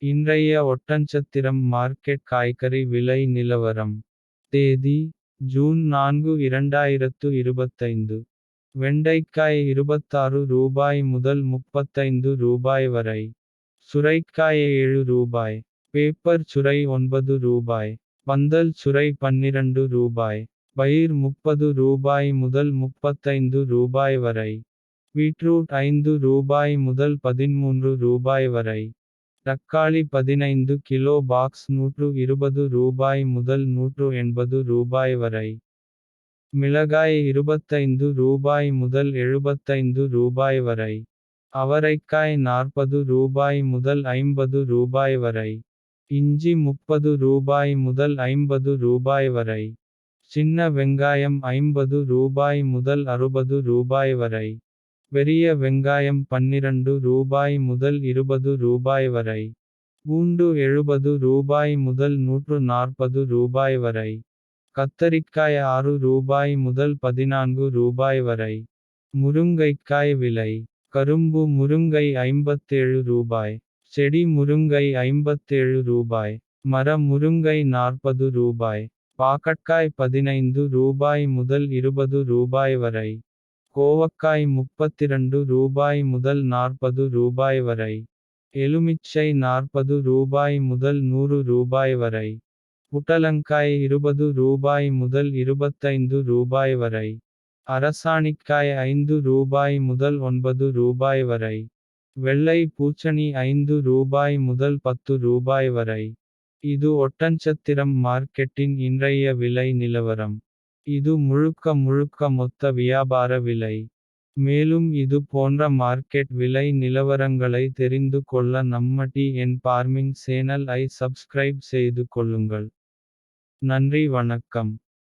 இன்றைய ஒட்டன்சத்திரம் மார்க்கெட் காய்கறி விலை நிலவரம். தேதி ஜூன் 4 2025. வெண்டைக்காய் ரூபாய் முதல் ரூபாய் வரை. சுரைக்காய் ரூபாய். பேப்பர் சுரை ரூபாய். பந்தல் சுரை ரூபாய். பயிர் ரூபாய் முதல் ரூபாய் வரை. பீட்ரூட் ரூபாய் முதல் ரூபாய் வரை. தக்காளி 15 கிலோ பாக்ஸ் ரூபாய் முதல் ரூபாய் வரை. மிளகாய் ரூபாய் முதல் ரூபாய் வரை. அவரைக்காய் ரூபாய் முதல் ரூபாய் வரை. இஞ்சி ரூபாய் முதல் ரூபாய் வரை. சின்ன வெங்காயம் ரூபாய் முதல் ரூபாய் வரை. பெரிய வெங்காயம் ரூபாய் முதல் ரூபாய் வரை. பூண்டு ரூபாய் முதல் ரூபாய் வரை. கத்தரிக்காய் ரூபாய் முதல் ரூபாய் வரை. முருங்கைக்காய் விலை. கரும்பு முருங்கை ரூபாய். செடி முருங்கை ரூபாய். மர முருங்கை ரூபாய். பாகற்காய் ரூபாய் முதல் ரூபாய் வரை. கோவக்காய் ரூபாய் முதல் ரூபாய் வரை. எலுமிச்சை ரூபாய் முதல் ரூபாய் வரை. புடலங்காய் ரூபாய் முதல் ரூபாய் வரை. அரசாணிக்காய் ரூபாய் முதல் ரூபாய் வரை. வெள்ளை பூசணி ரூபாய் முதல் ரூபாய் வரை. இது ஒட்டன்சத்திரம் மார்க்கெட்டின் இன்றைய விலை நிலவரம். இது முழுக்க மொத்த வியாபார விலை. மேலும் இது போன்ற மார்க்கெட் விலை நிலவரங்களை தெரிந்து கொள்ள நம்ம TN Farming சேனல் ஐ சப்ஸ்கிரைப் செய்து கொள்ளுங்கள். நன்றி வணக்கம்.